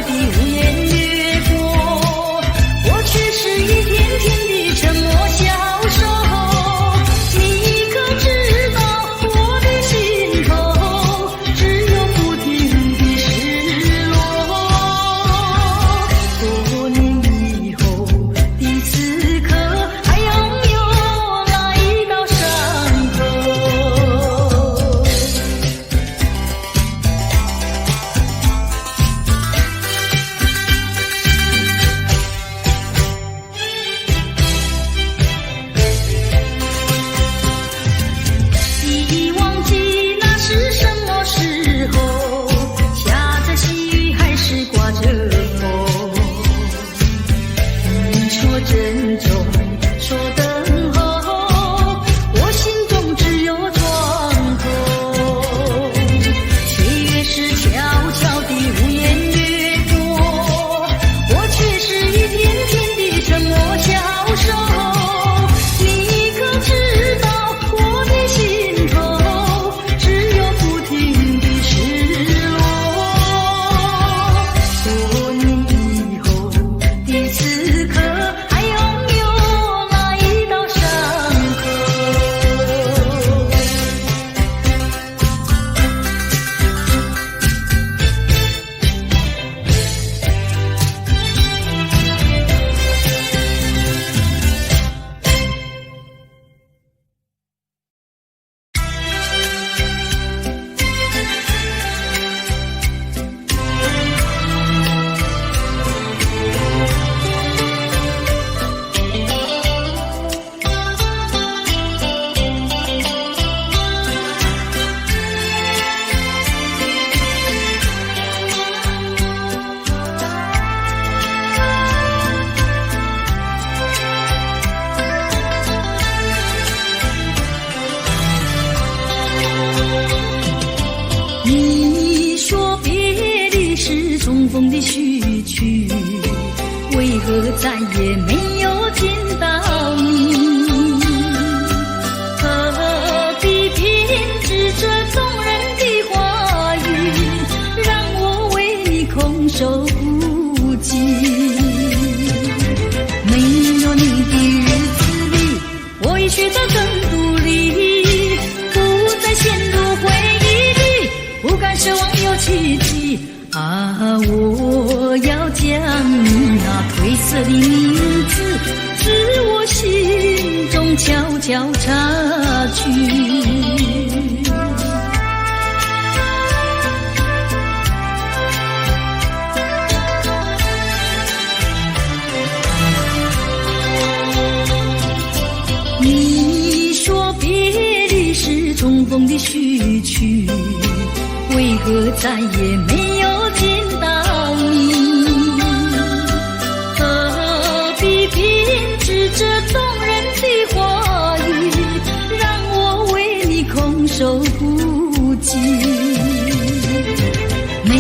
的无言越过，我却是一天天的沉默消瘦。你可知道我的心头只有不停的失落？多年以后的此刻，还拥有那一道伤口。已忘记那是什么时候，下着细雨还是刮着风。你说珍重，说等候，我心中只有窗口。岁月是悄悄地无言越过，我却是一天天的沉默消瘦。你可知道我的心头只有不停的失落？多年以后的此刻，还拥有那一道伤口。你说别离是重逢的序曲，为何再也没有见到你？何必编织这动人的话语，让我为你空守孤寂？没有你的日子里，我已学着更独立，不再陷入回忆里，不敢奢望有奇迹啊！我要将你那褪色的名字，自我心中悄悄擦去。你说别离是重逢的序曲，为何再也没有见到你？何必编织这动人的话语，让我为你空守孤寂？没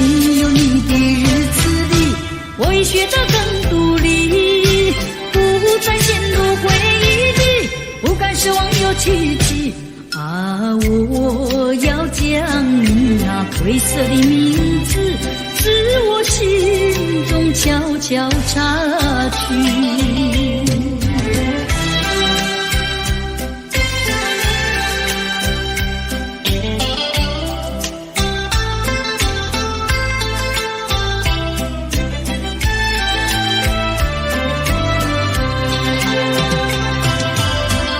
有你的日子里，我已学得更独立，不再陷入回忆里，不敢奢望有奇迹啊！我要将你那褪色的名字，自我心中悄悄擦去。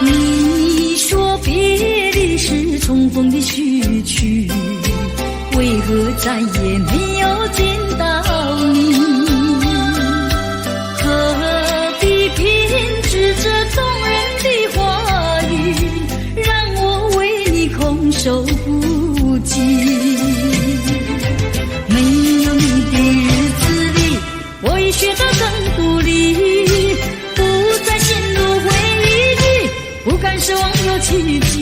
你说别离是重逢的序曲，为何再也没有见到你？何必编织这动人的话语，让我为你空守孤寂？没有你的日子里，我已学得更独立，不再陷入回忆里，不敢奢望有奇迹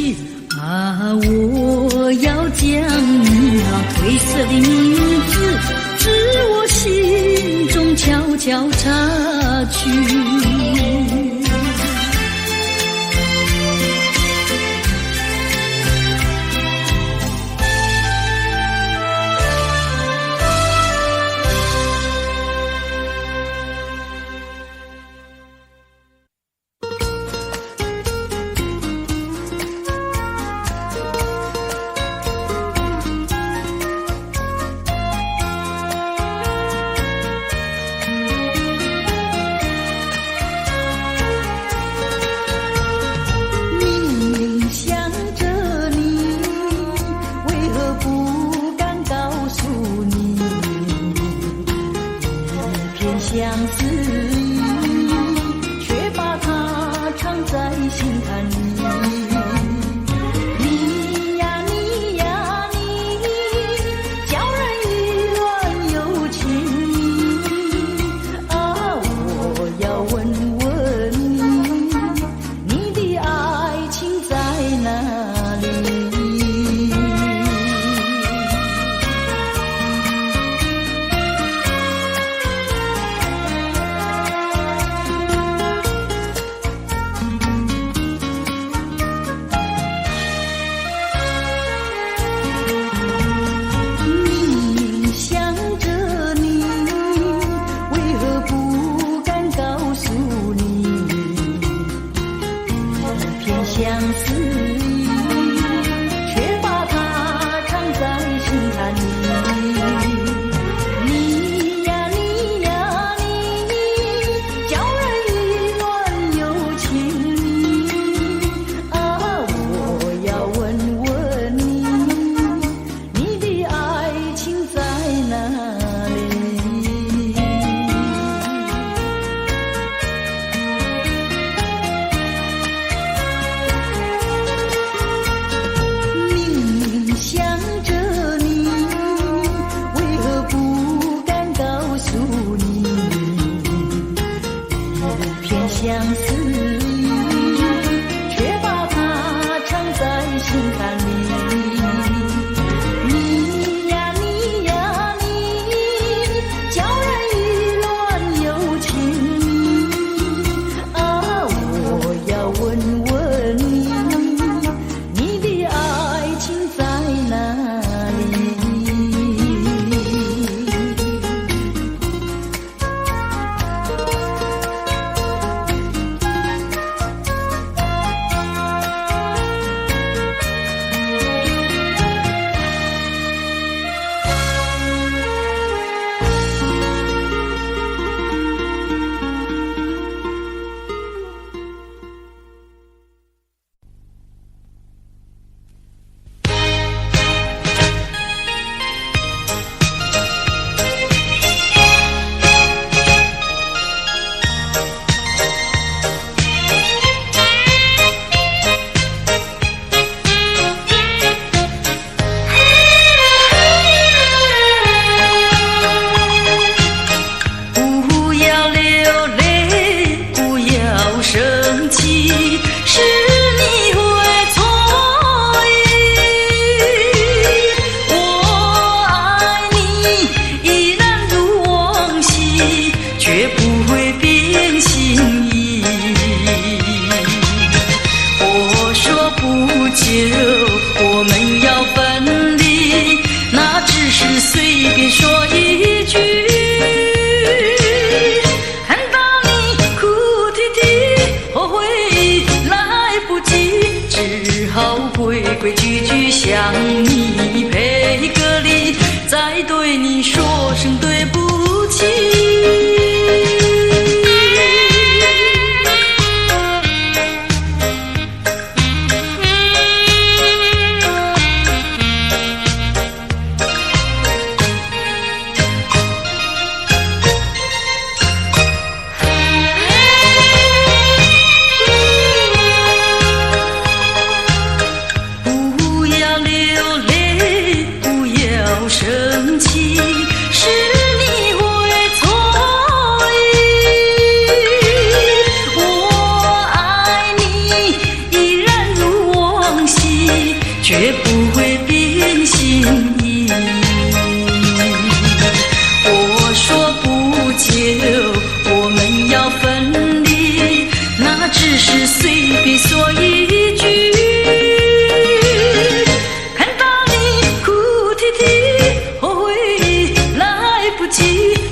啊！我要将你那褪色的名字，自我心中悄悄擦去。片相思意，却把它藏在心坎里。你呀你呀你，叫人意乱又情迷啊！我要问问你，你的爱情在哪里？相思意，却把它藏在心坎里。你呀你呀你，叫人意乱又情迷啊！我要问问你，你的爱情在哪里？想着你，为何不敢告诉你？一片相思意，却把它藏在心坎里。你呀你呀你，叫人意乱又情迷啊！我要问问你，你的爱情在哪里？我们要分离，那只是随便说一句。看到你哭啼啼，后悔来不及，只好规规矩矩向你赔个礼，再对你说声对不起。生气是你会错意，我爱你依然如往昔，绝不会变心意。我说不久我们要分离，那只是随便说一句。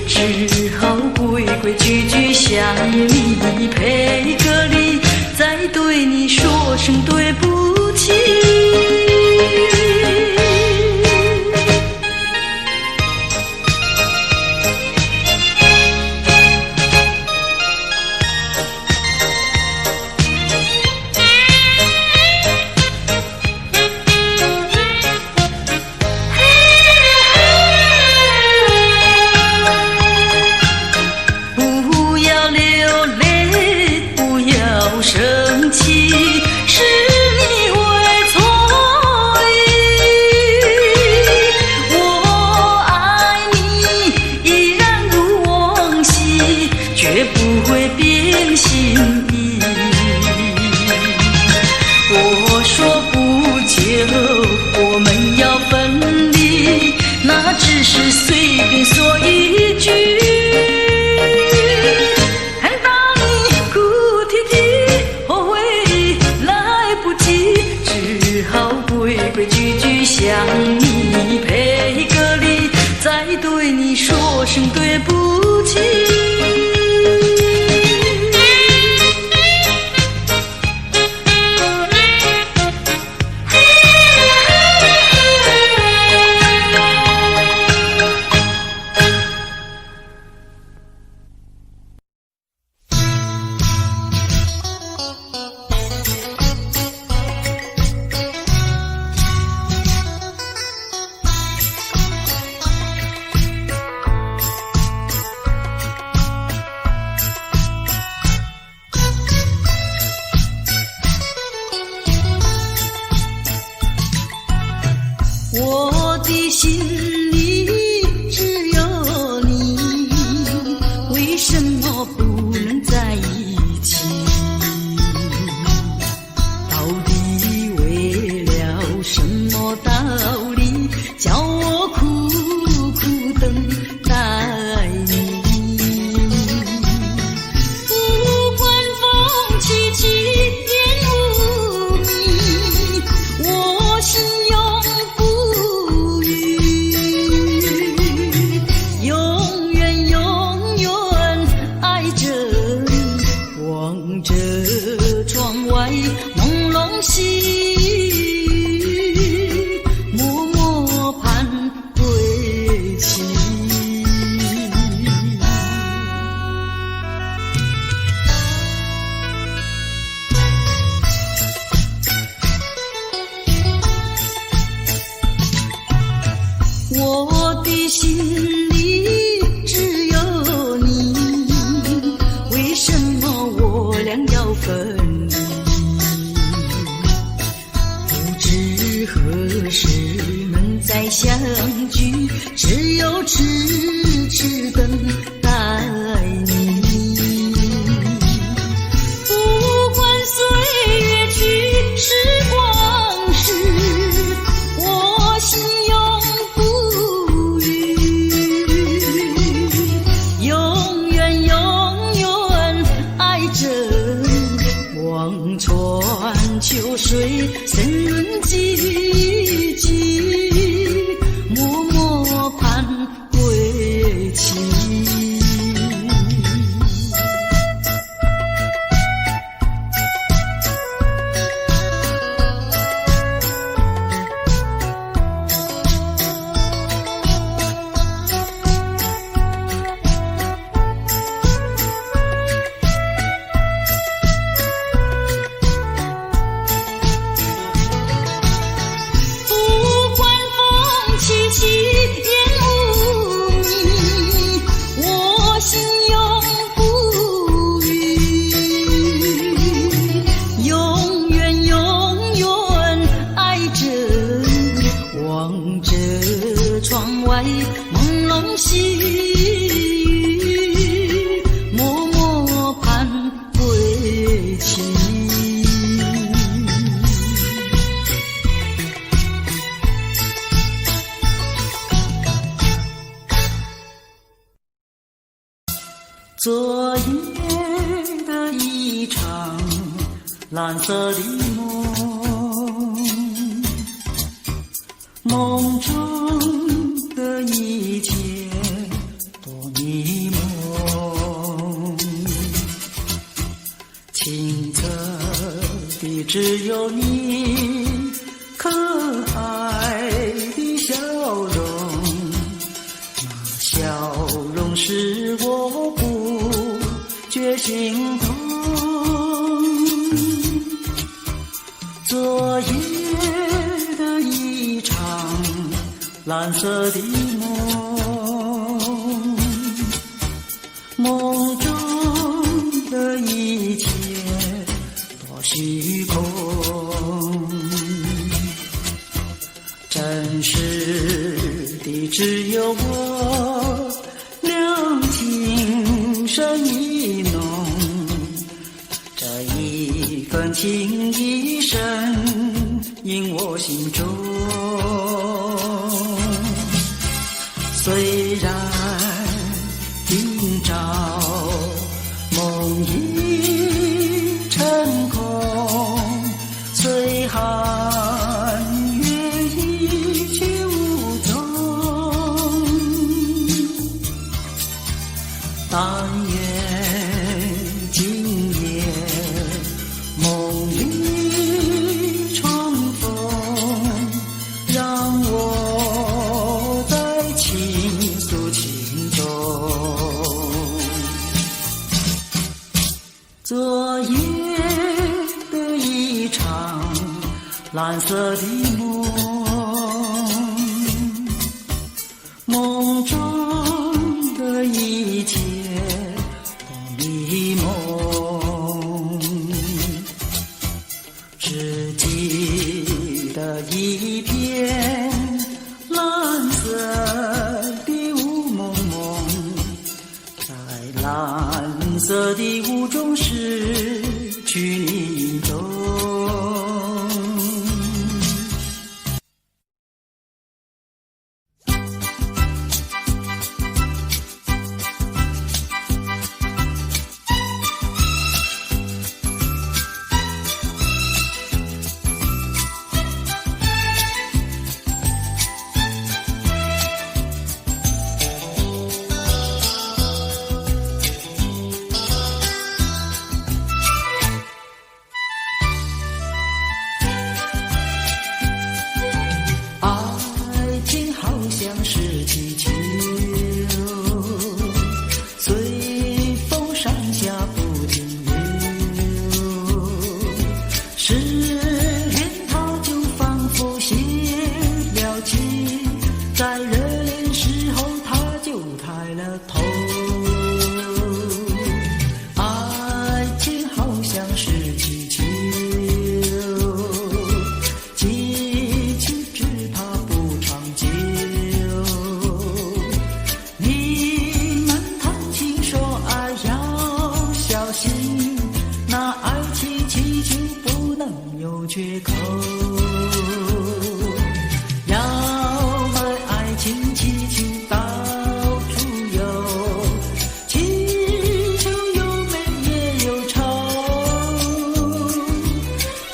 只好规规矩矩向你赔个礼，再对你说声对不起。哭泣。我的心里只有你，为什么不能在一起？到底为了什么道理，叫我苦苦等待你？不管风起起，烟雾迷，我心永不永远永远爱着你，望着窗外朦胧星，默默盼归期。我的心里只有你，为什么我俩要分离？不知何时能再相聚，只有痴痴等待你。不管岁月去，时光逝，我心永不永远永远爱着你，望穿秋水，深润寂寂，默默盼归期。不管风起起，烟雾迷，我心永不永远永远爱着你，望着窗外朦胧细雨，默默盼归期。昨夜的一场蓝色的梦，梦中的一切多迷蒙，清澈的只有你可爱的笑容，那笑容使我不觉心痛。昨夜的一场蓝色的梦，梦中的一切多虚空，真实的只有我，两情深意浓，这一份情意深印我心中。虽然今朝梦已成空，岁寒月已去无踪，但愿今夜梦里重逢，让我再倾诉情衷。昨夜的一场蓝色的梦，梦中的一切都迷蒙，只记得一片蓝色的雾蒙蒙，在蓝色的雾中失去你踪。缺口，要爱爱情祈求到处有，祈求有美也有愁，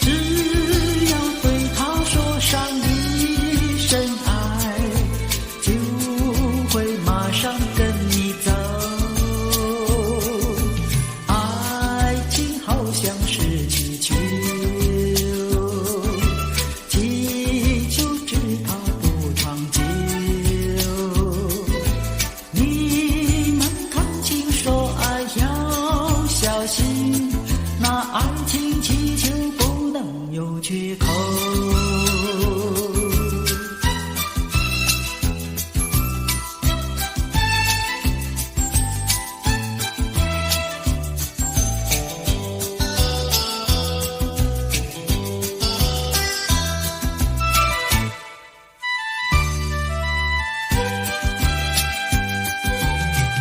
只要对他说上一声爱，就会马上跟你走。爱情好像是气球，缺口。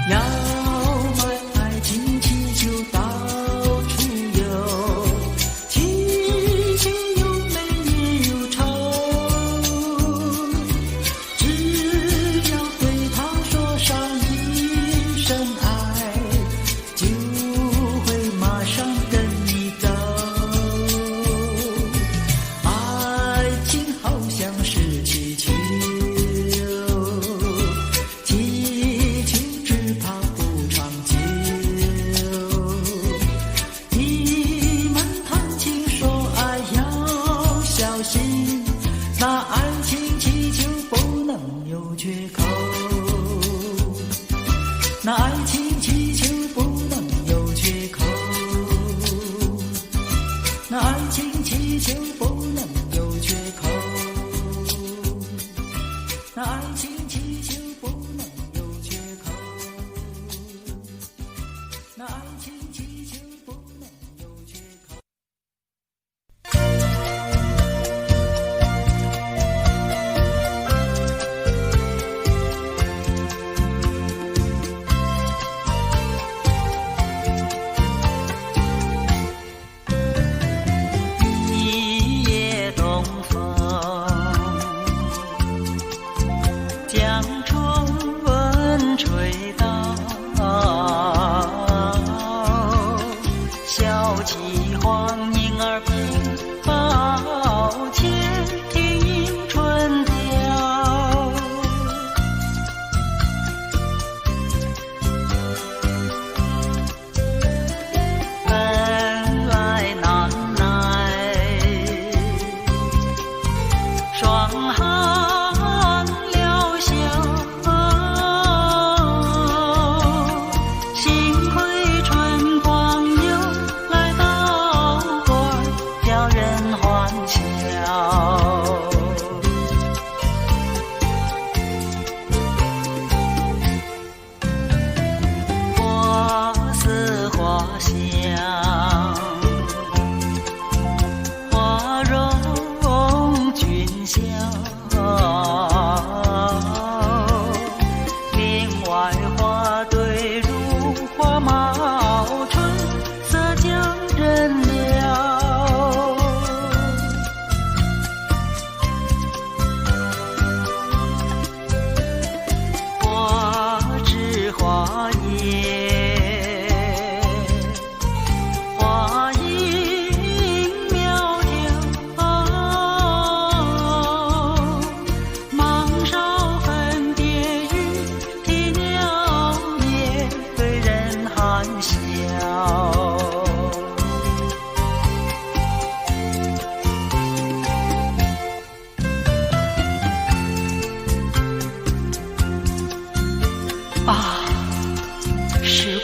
要买爱情气球到处有，气球那爱情气球不能有缺口，那爱情气球不能有缺口，那爱情气球不能有缺口，那爱情气球不能有缺口，那爱情气球不能有缺口。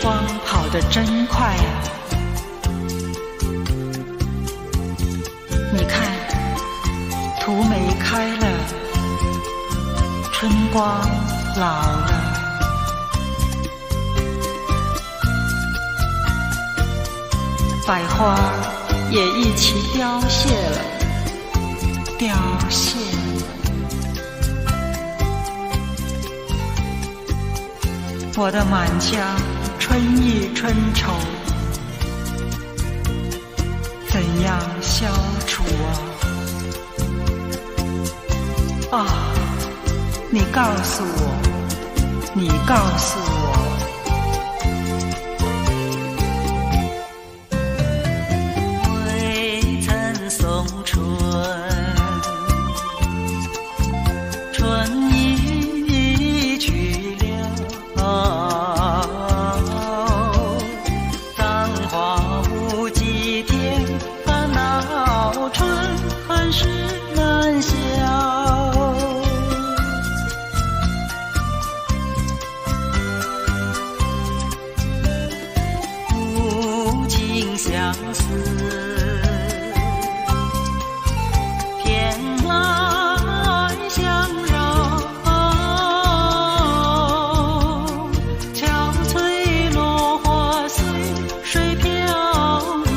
光跑得真快啊！你看，土梅开了，春光老了，百花也一起凋谢了，凋谢了。我的满腔春意春愁，怎样消除啊？啊，你告诉我，你告诉我。未曾送春，春已去了，葬花无几天，烦恼春恨事难消。无情相思，天来相扰，憔悴落花随水飘入，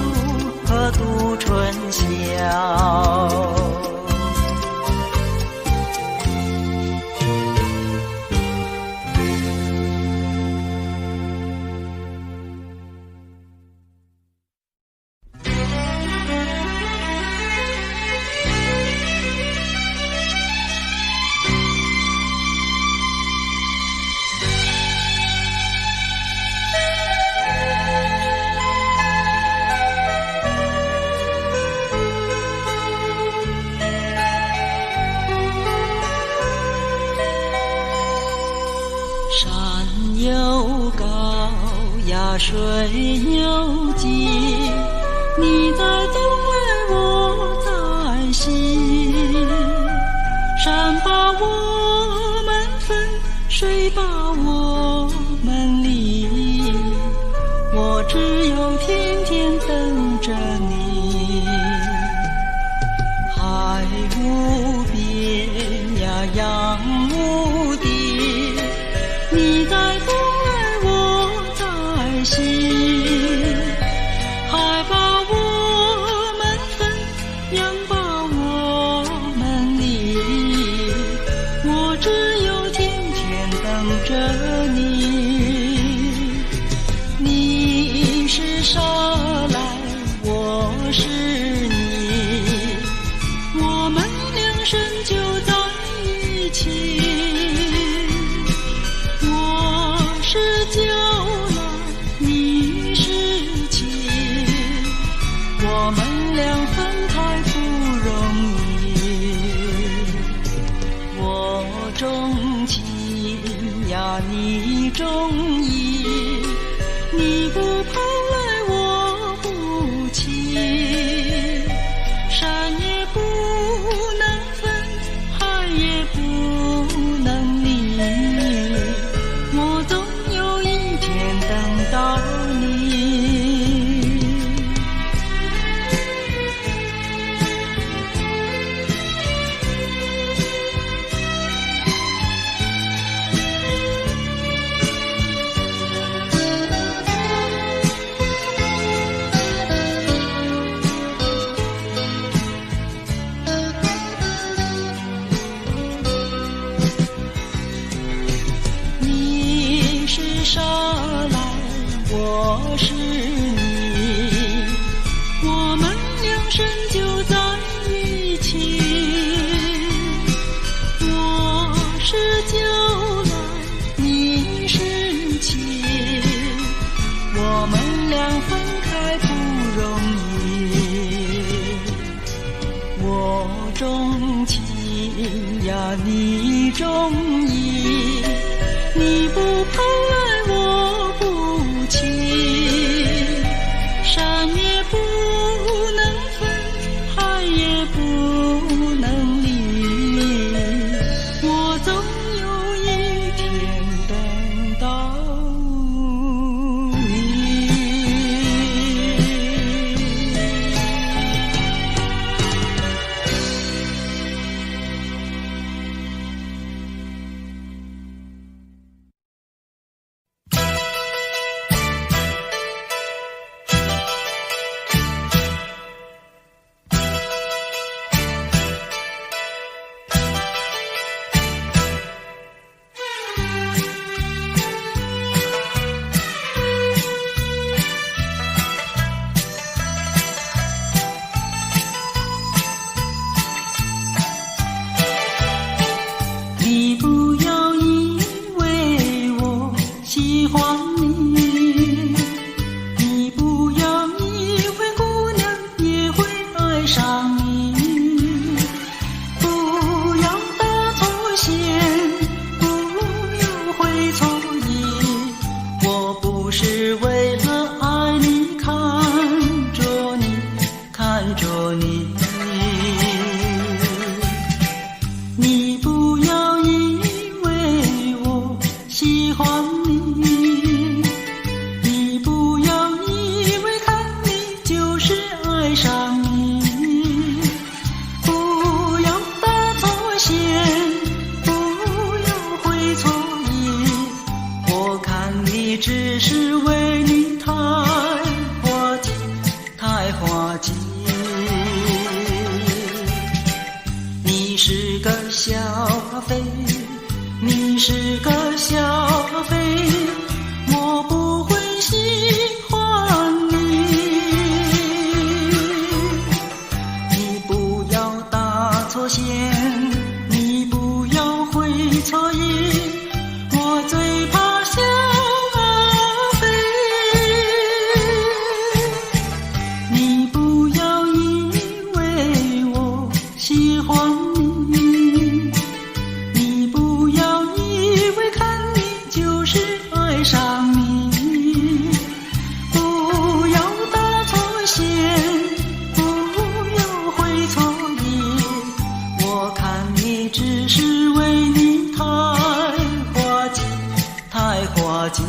何度春宵？山又高呀，水又急，你在东来，我在西。山把我们分，水把我们离，我只有天天等着你。海无边呀，洋无底，你在东来，我在西。海把我们分，洋把我们离，我只有天天等着你。你是沙来，我是泥，我们两生就在一起。酒来，你是情，我们俩分开不容易。我钟情呀，你钟意，你不跑来，我不弃。山也不能分，海也不能离，我总有一天等到你。你是沙来，我是泥，我们两生就在一起。我是酒来，你是情，我们俩分开不容易。我钟情呀，你钟意，你不跑来，我不弃。山也不能分，海也不能离，我总有一天等到你。你，你不要以为姑娘也会爱上你，不要搭错线，不要会错意，我不是为了爱你看着你，看着你，你不要以为我喜欢你，你不要以为看你就是爱上你，不要搭错线，不要会错意，我看你只是为你太滑稽，太滑稽。你是个小飞，你是个小飞，我不会喜欢你，你不要搭错线，你不要会错意，我最怕小飞，你不要以为我喜欢你，你不要以为看你就是爱上你，不要搭错线，不要会错意，我看你只是为你太滑稽，太滑稽。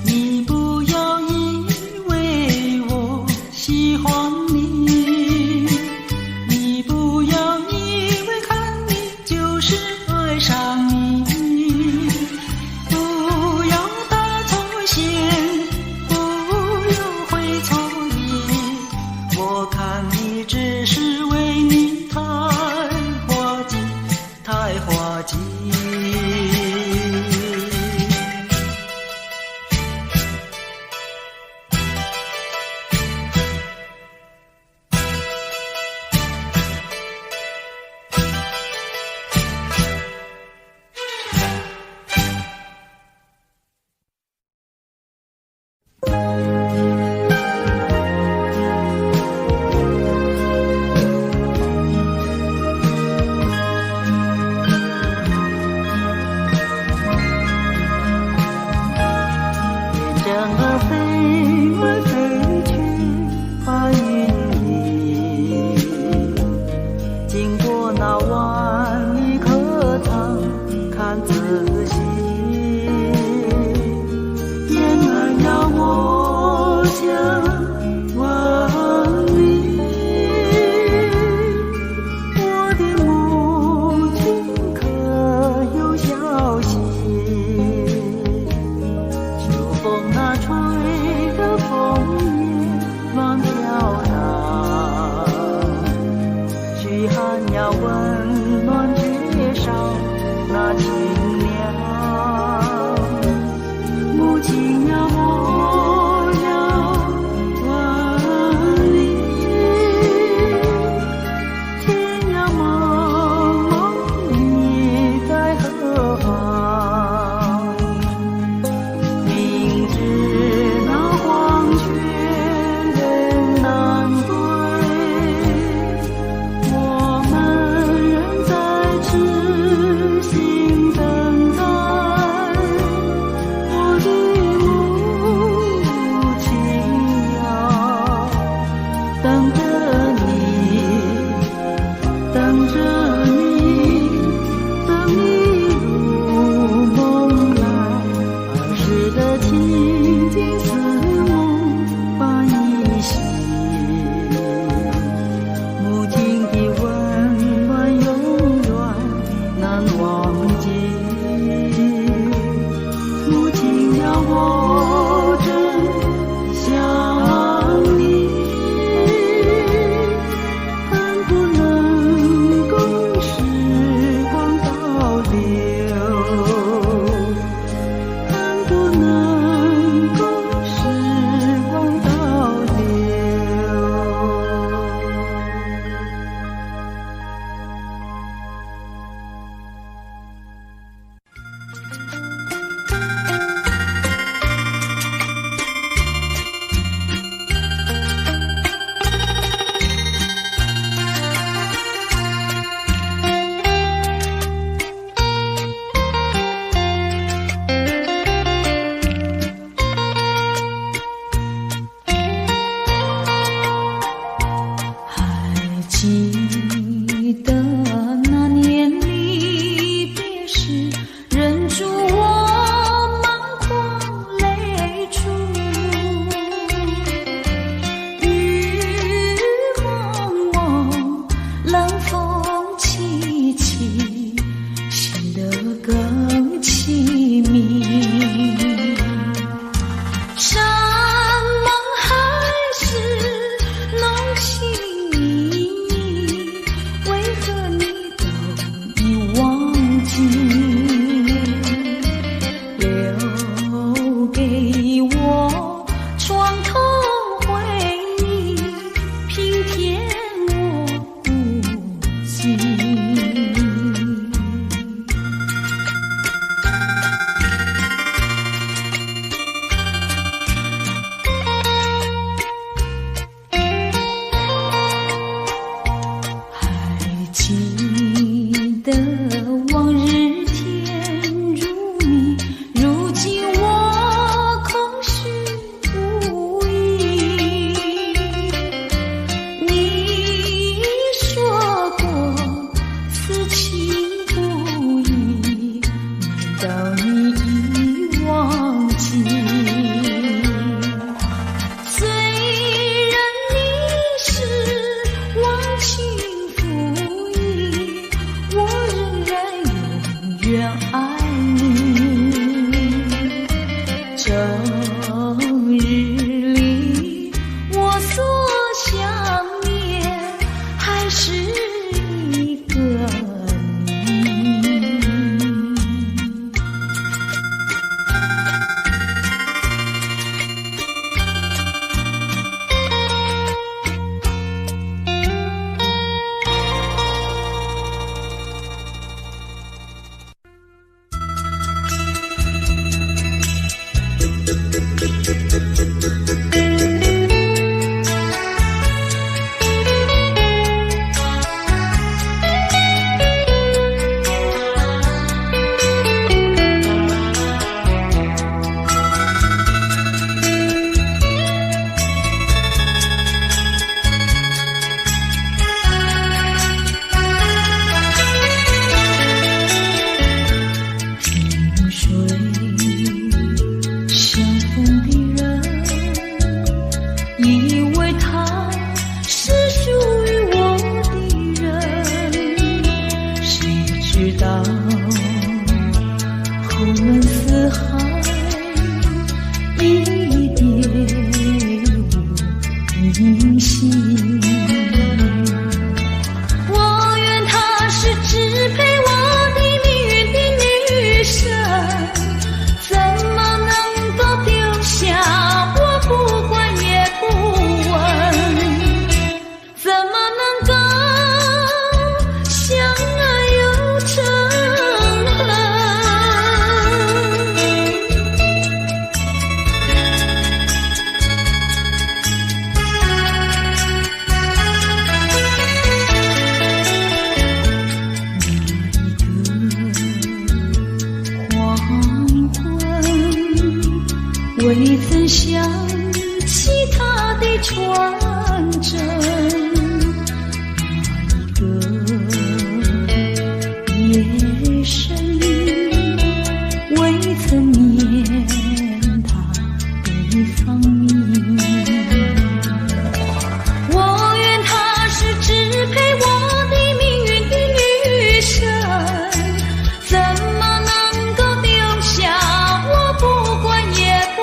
你不要以为我喜欢你，你不要以为看你就是爱上你，不要搭错线，不要会错意，我看你只是为你太滑稽，太滑稽。燕儿飞来飞去，白云里，经过那万里客舱，看仔细，燕儿呀，我想问你，我的母亲可有消息？风那吹的枫叶乱飘荡，嘘寒呀温暖缺少那清凉，母亲呀我要问你，天涯茫茫你在何方？明知那黄泉未曾想起他的传真，那一个夜深，未曾念他的芳名。我愿她是支配我的命运的女神，怎么能够丢下我不管也不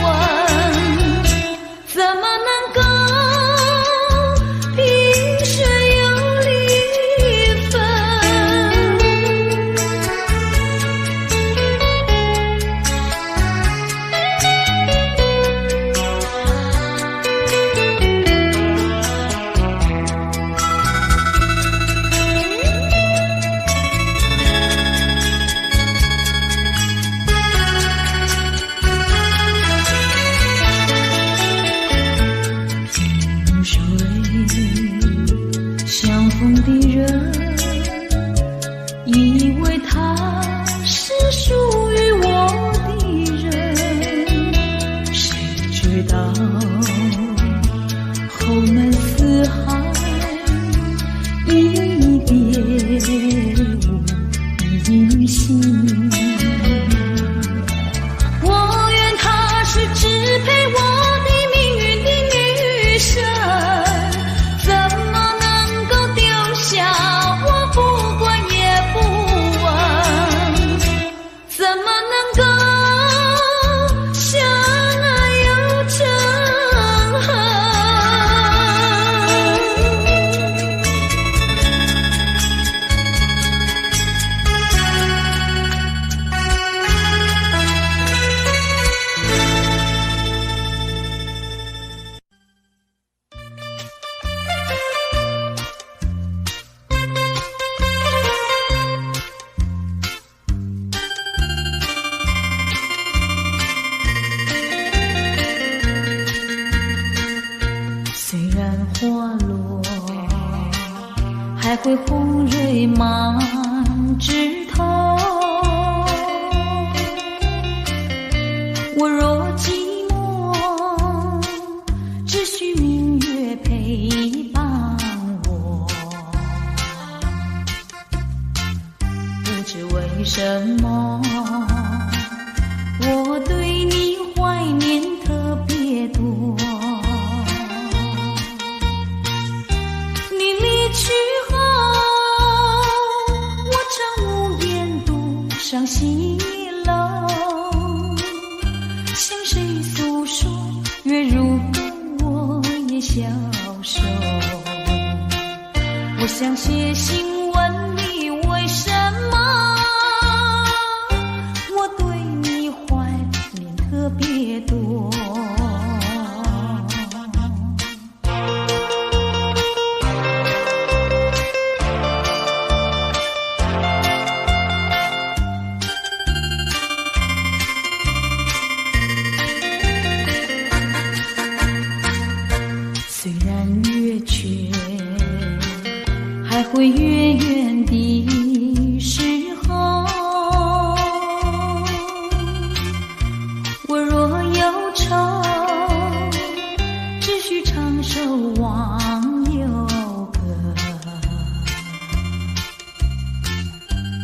问？怎么能够萍水有离分？井水相逢的人，以为他是属于我的人，谁知道后门四海，一别无音信。我愿她是支配我的命运的女神，怎么能够丢下我不管也不问？怎么能够相爱又憎恨？虽然花落，还会红蕊满枝头。我若寂寞，只需明月陪伴我。不知为什么，我对你怀念特别多。你离去后，我常无言独上西楼，向谁诉说？月如歌，我也消瘦。我想写信问你，为什么我对你怀念特别多？虽然月缺，还会月圆的时候。我若忧愁，只需唱首忘忧歌。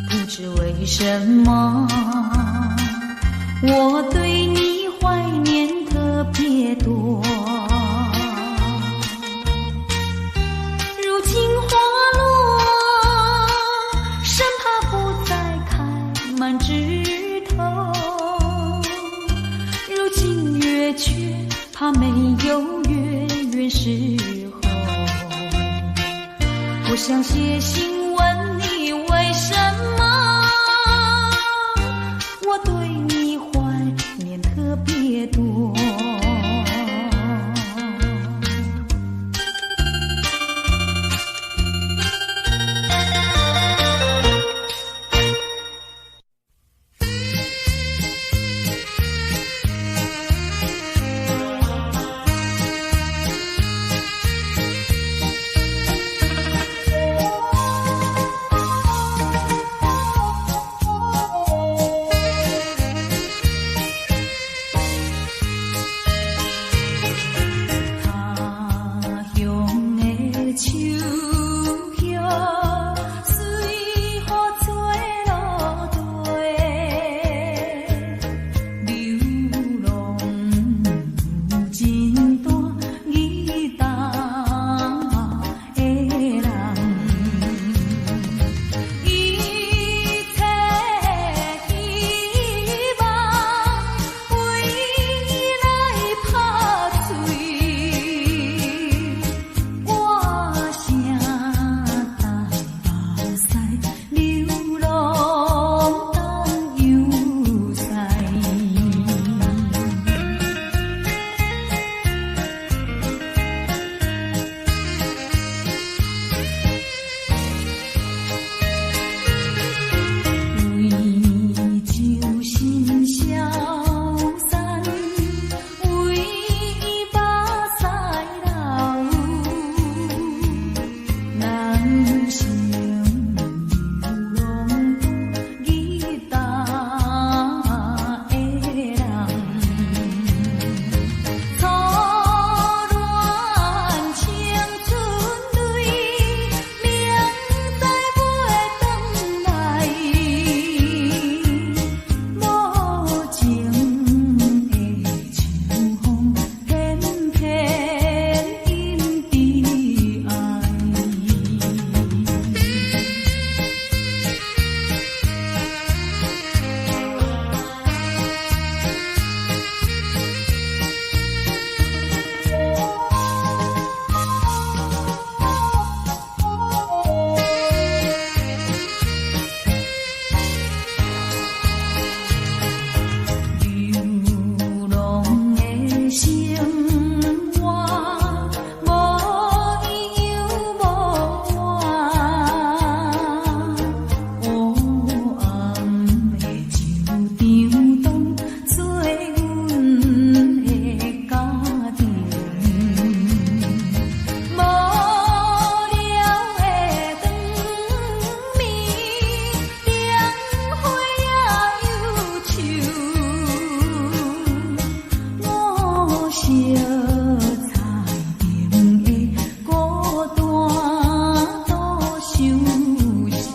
不知为什么，我对你怀念特别多。如今花落，生怕不再开满枝头。如今月缺，怕没有月圆时候。我想写信问你，为什么我对你怀念特别多？彩灯的孤单多伤心。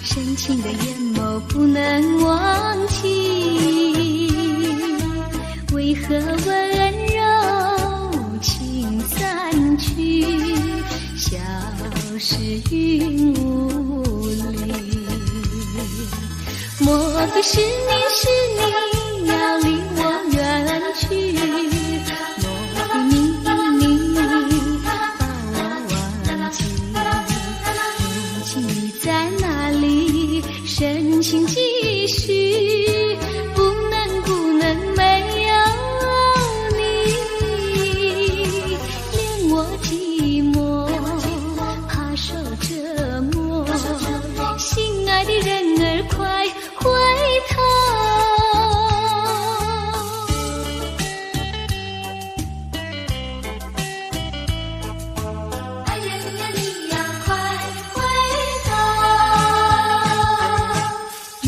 深情的眼眸不能忘记，为何温柔情散去，消失云雾里。莫非是你要离我远去，莫非你把我忘记，如今你在哪里？深情继续，不能没有你，连我寂寞怕受折磨，心爱的人儿快回头。眼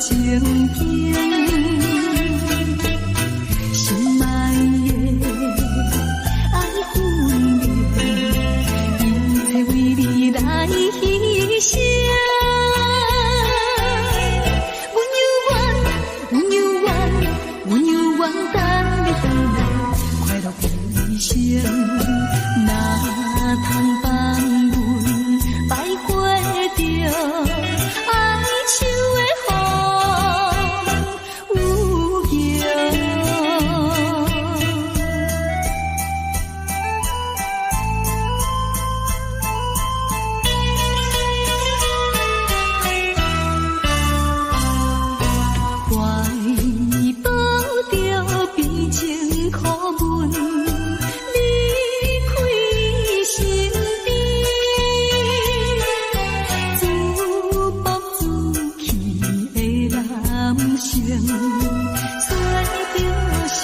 成片。心爱的爱分明，一切为你来牺牲。阮犹原等你回来，快乐一生。哪通放阮摆过着哀愁的风有形。怀抱着悲情苦闷，离开身边，自暴自弃的男性，随着小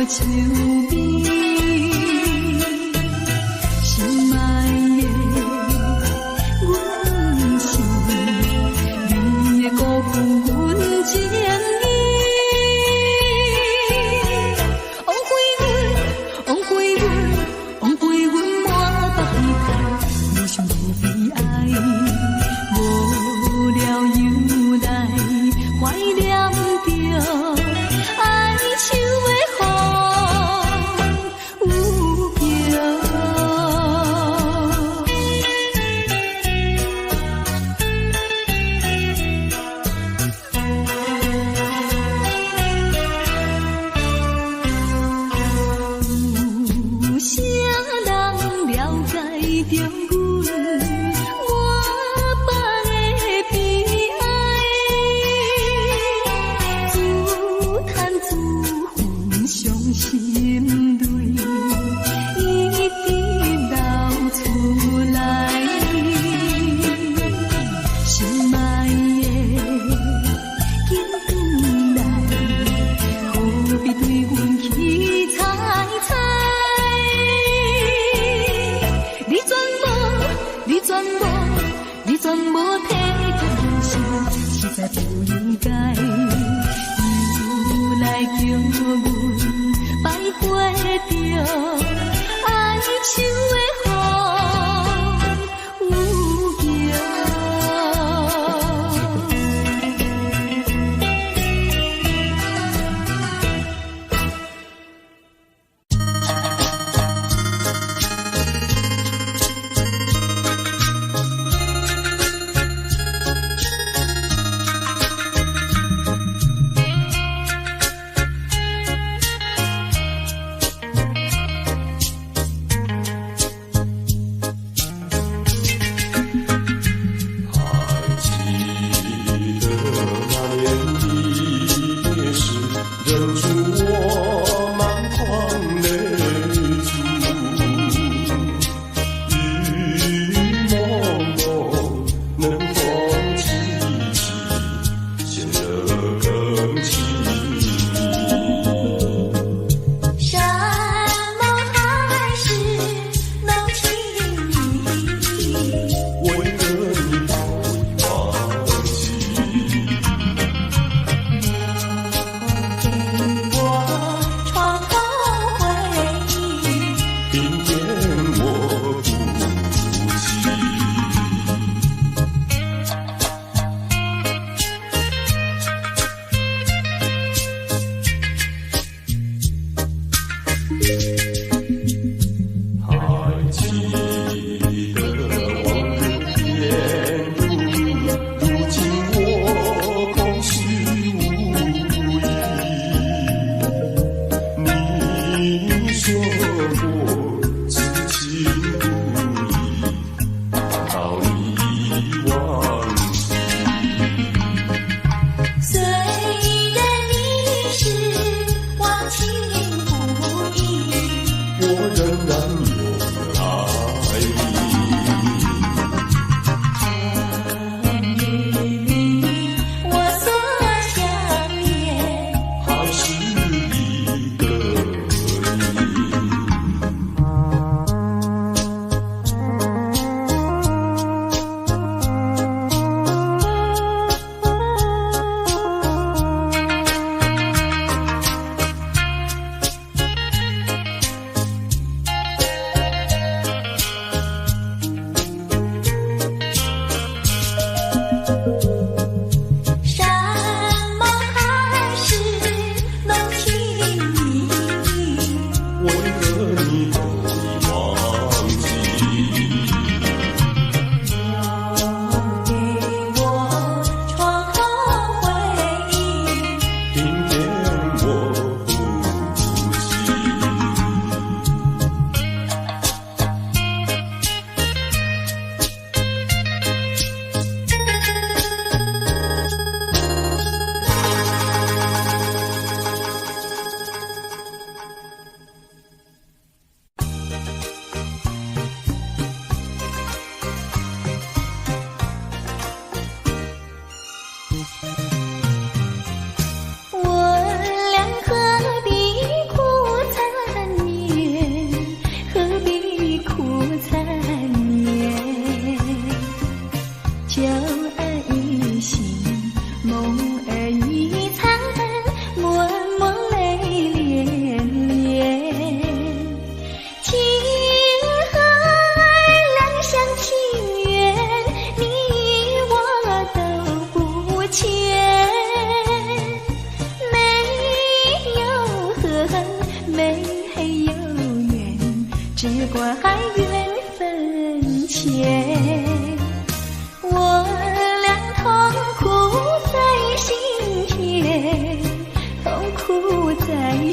愁味。心爱的阮是你的辜负阮情意。枉费阮满腹悲叹，无想无悲哀，无聊又来怀念着哀愁的风。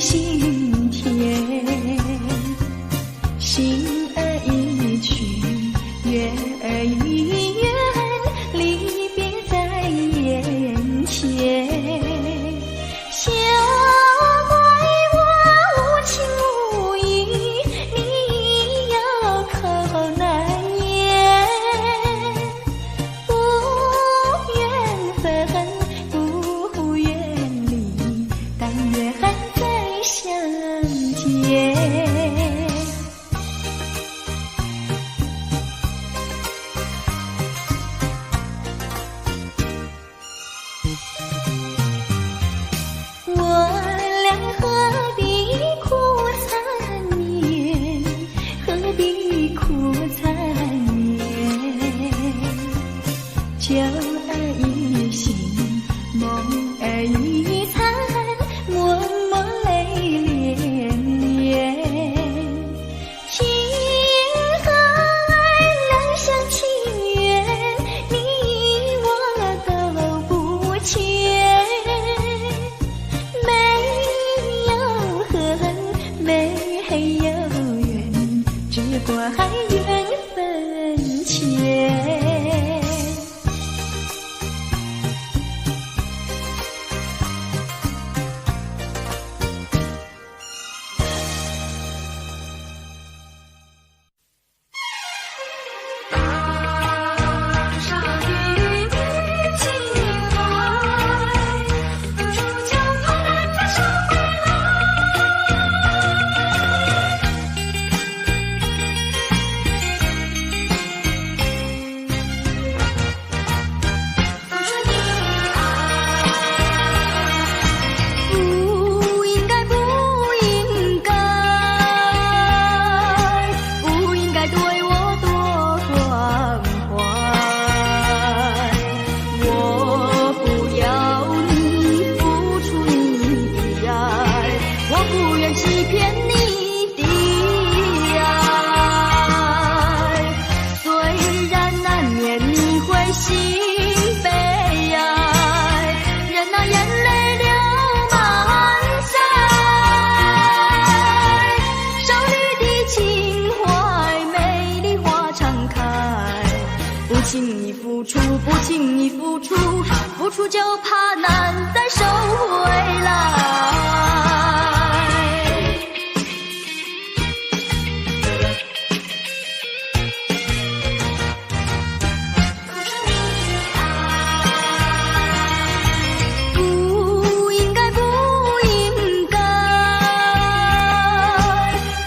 心田，心儿一去，月儿一圆，离别在眼前。小乖，我无情无义，你有口难言。不愿分，不愿离，但愿再相见。我俩何必苦缠绵，何必苦缠绵？酒儿一醒，梦儿一残，默默泪连连。情和爱两厢情愿，你我都不欠。没有恨，没有怨，只怪缘分浅。不轻易付出，付出就怕难再收回来。不应该，不应该，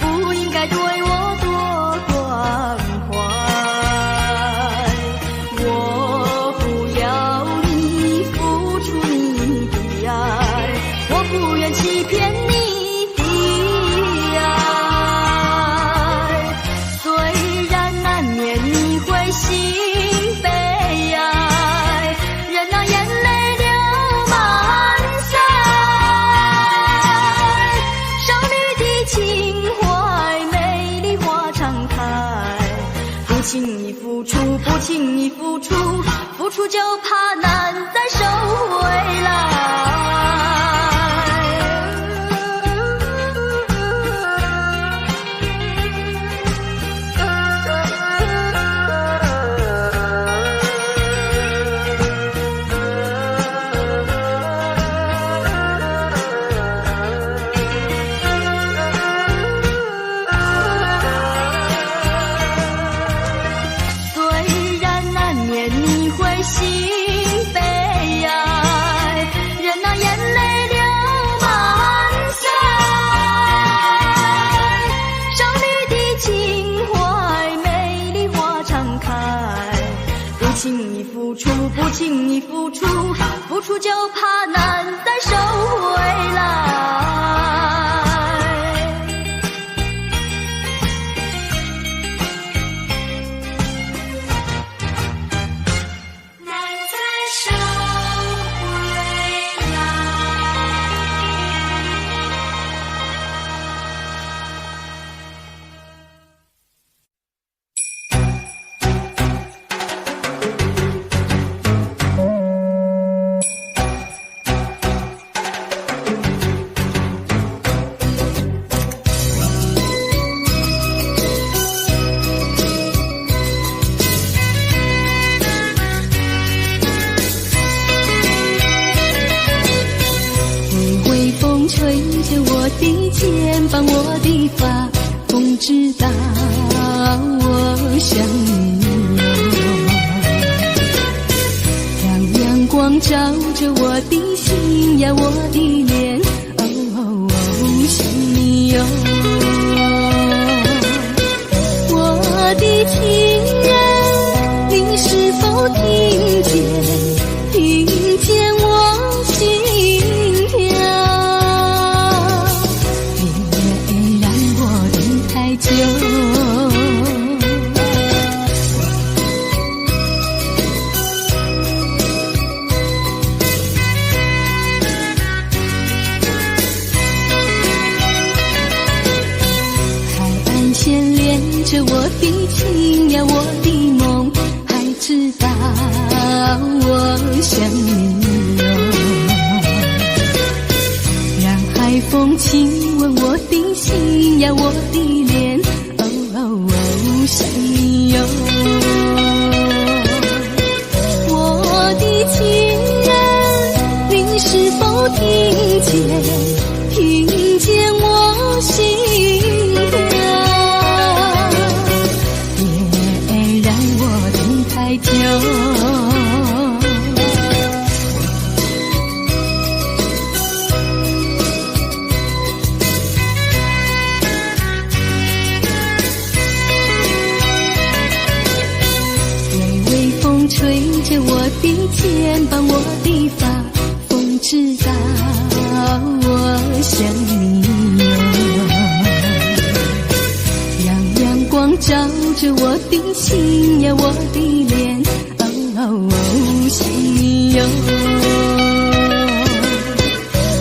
不应该对我多关怀。我不要你付出你的爱，我不愿欺骗你的爱。虽然难免你会心悲哀，任那眼泪流满腮。少女的情怀，美丽花常开。不轻易付出，不轻易付出，付出就怕难再收回来。虽然难免你会心悲哀，任那眼泪流满腮。少女的情怀，美丽花常开。不轻易付出，不轻易付出，付出就怕难再收回来。风吹着我的肩膀，我的发，风知道我想你哟。让阳光照着我的心呀，我的脸，想你哟。我的情人，你是否听见我心跳？别让我等太久。海岸线连着我的情呀，我的梦，还知道我想你哟。让海风亲吻我的心呀，我的脸，想你哟。我的情人，你是否听见我心跳？别让我等太久。吹着我的肩膀，我的发，风知道我想你哟。让阳光照着我的心呀，我的脸，想你哟。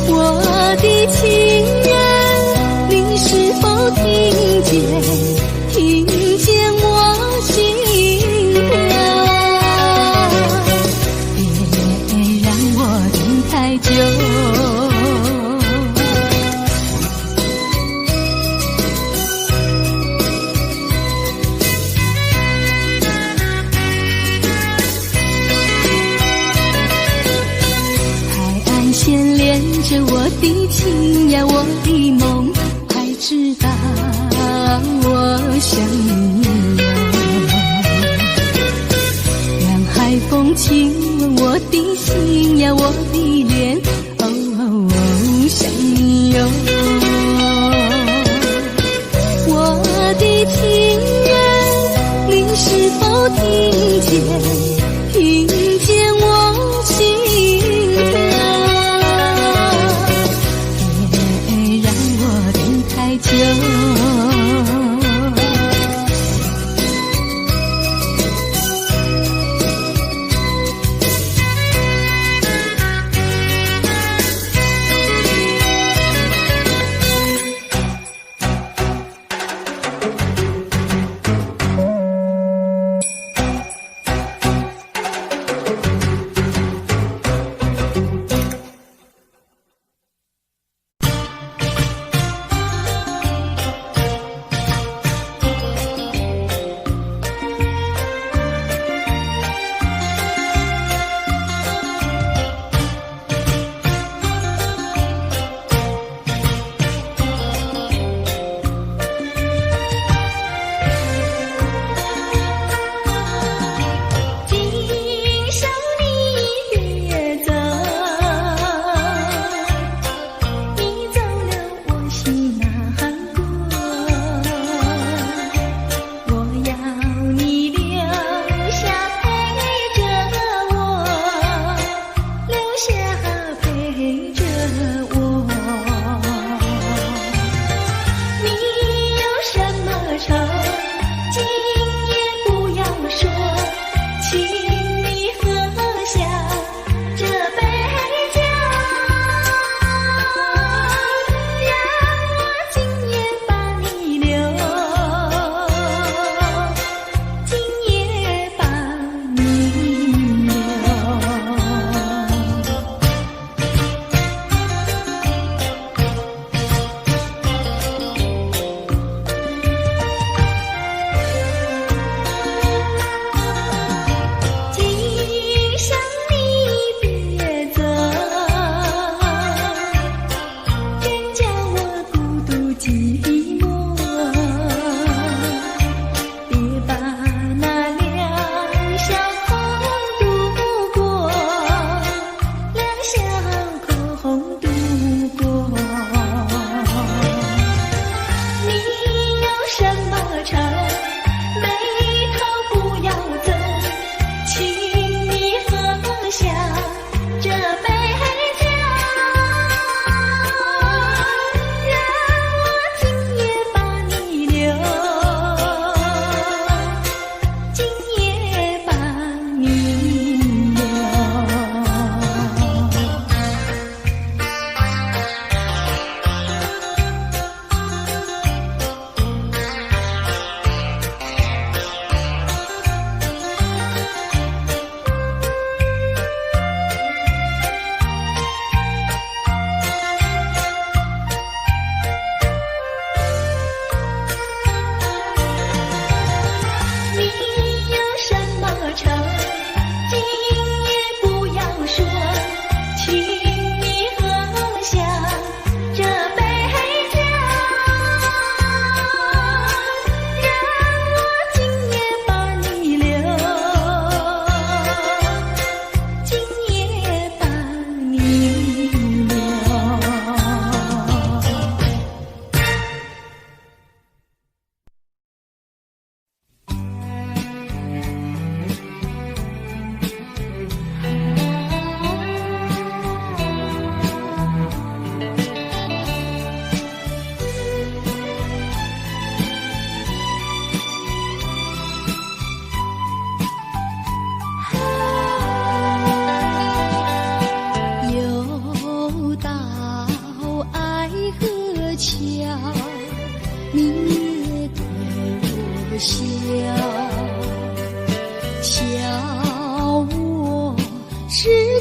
我的情人，你是否听见我心跳？太久。海岸线连着我的情呀，我的梦，还知道我想你哟。让海风亲吻我的心呀，我的脸，想你哟。我的情人，你是否听见我心跳？别让我等太久。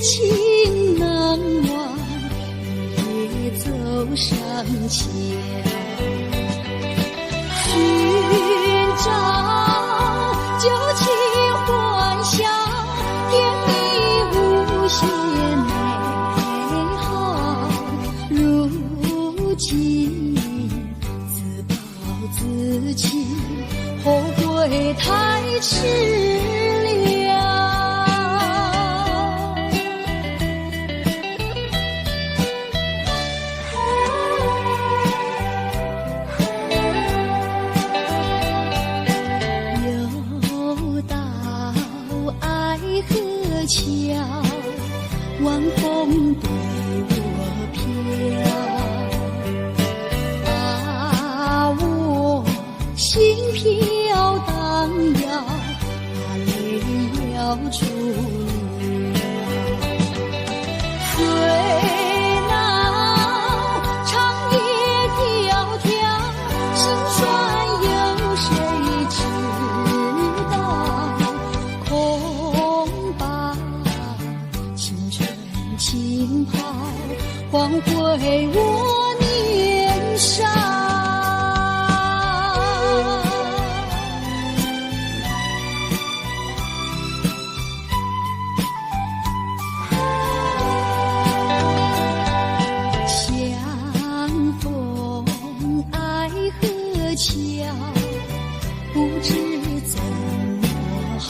情难忘，也走上桥，寻找旧情欢笑，甜蜜无限美好。如今自暴自弃，后悔太迟了。又到爱河桥，晚风对我飘，把我心飘荡摇，把泪要出了。岁闹长夜迢迢，心酸有谁知道？恐把青春浸泡，换回我年少。相逢爱河桥，不知怎么好。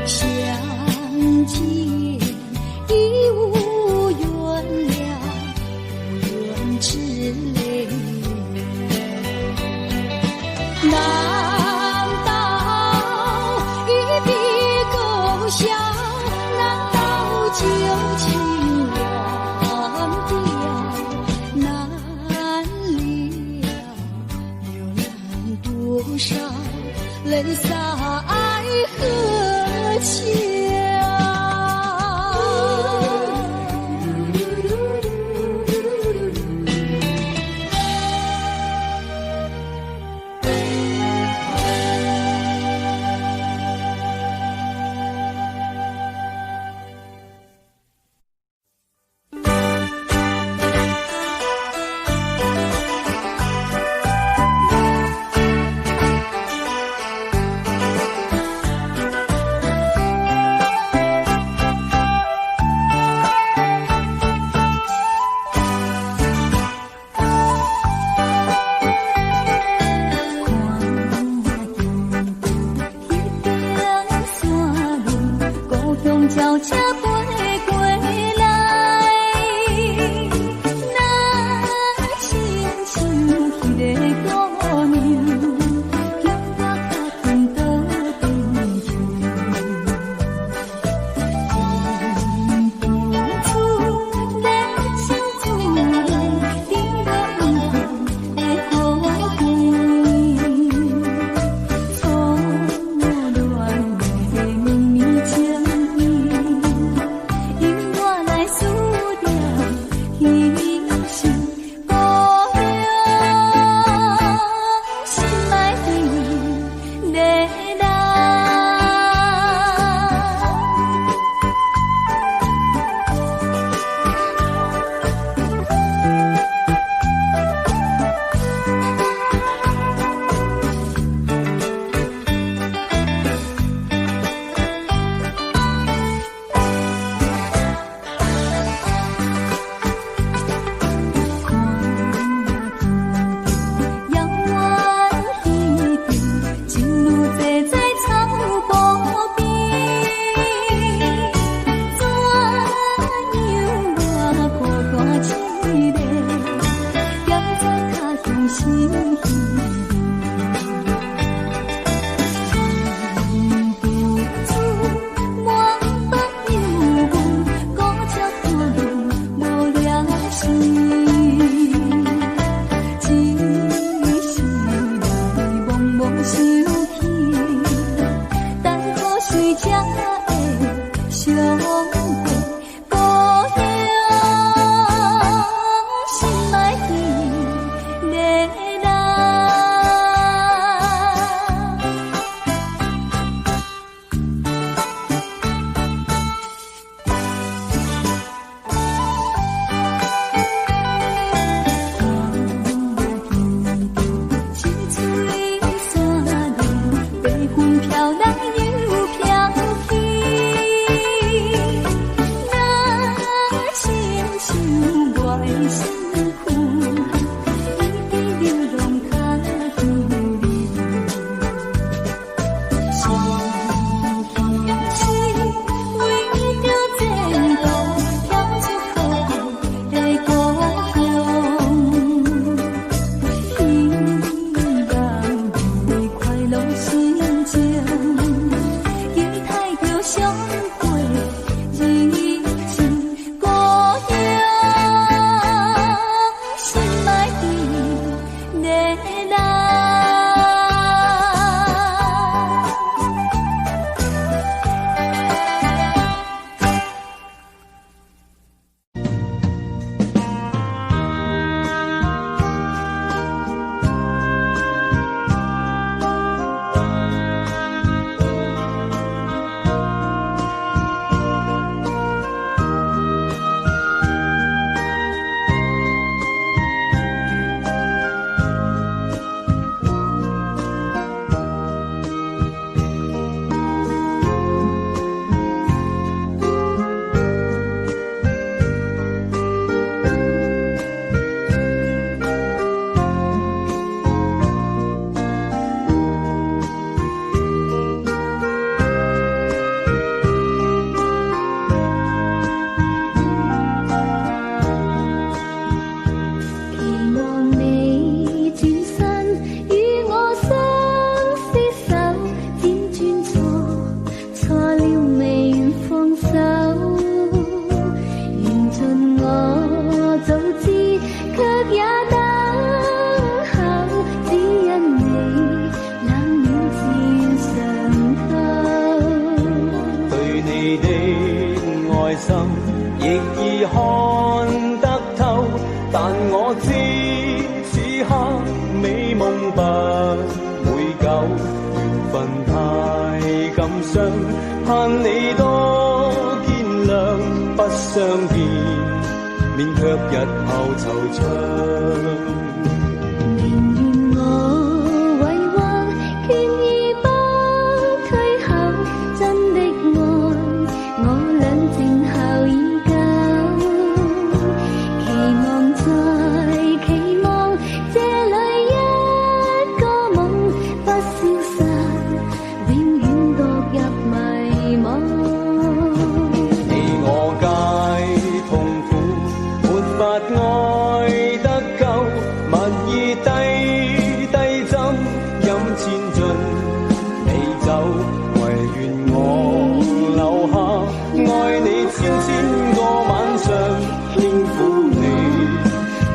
相见已无缘了，无缘之泪。难道一笔勾销？难道旧情忘掉？难了流浪多少泪洒爱河桥。叫车飞过来，那亲像迄个姑娘，叫我脚踏倒边处。天不出人生滋味，定无的好天。错乱的明明情。內心，亦已看得透。但我知此刻美夢不會久，緣分太感傷，盼你多見諒。不相見，免卻日後惆悵。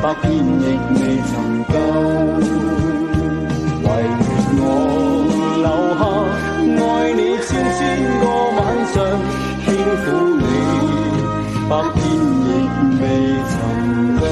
百遍亦未曾夠，唯願我留下，愛你千個晚上，輕撫你，百遍亦未曾夠。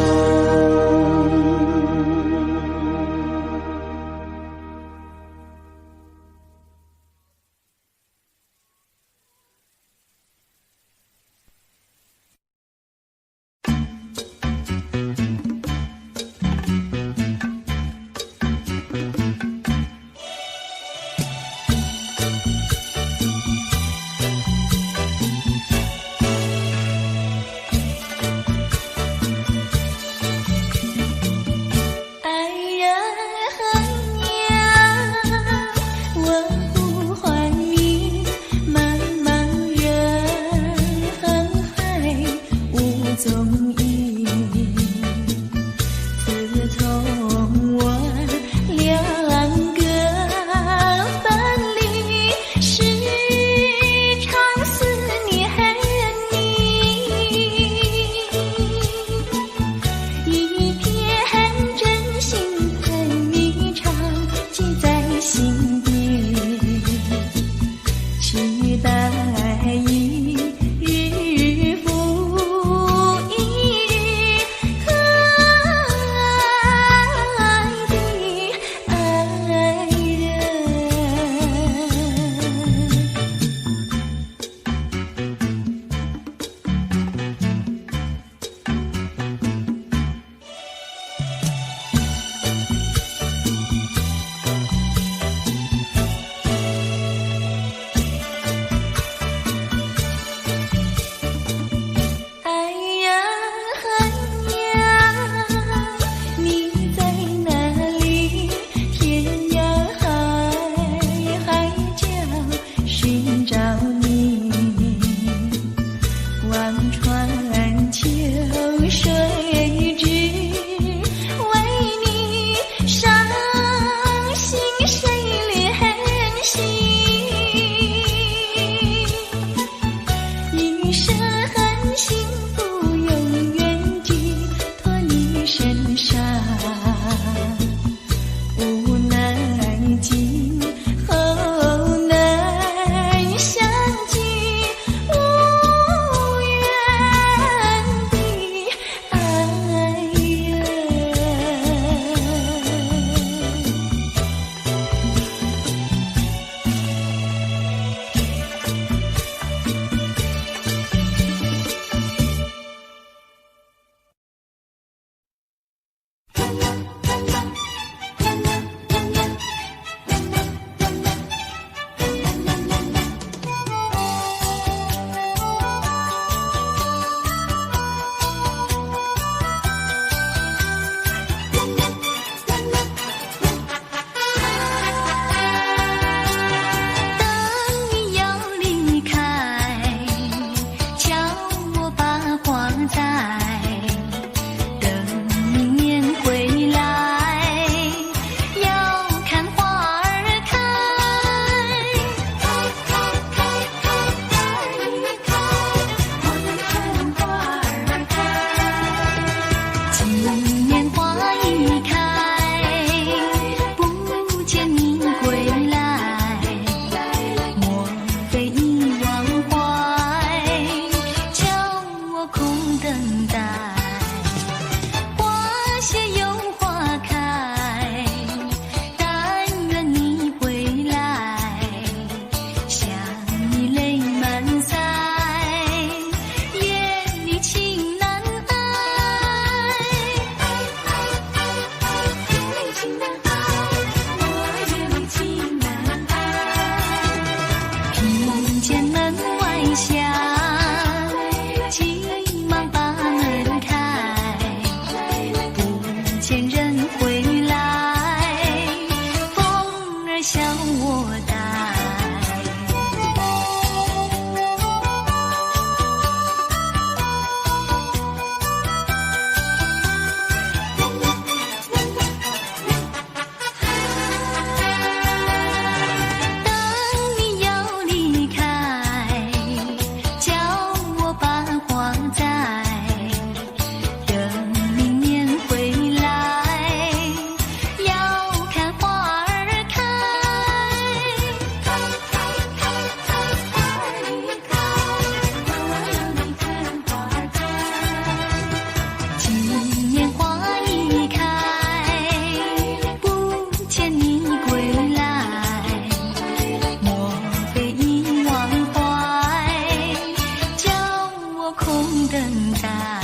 等待。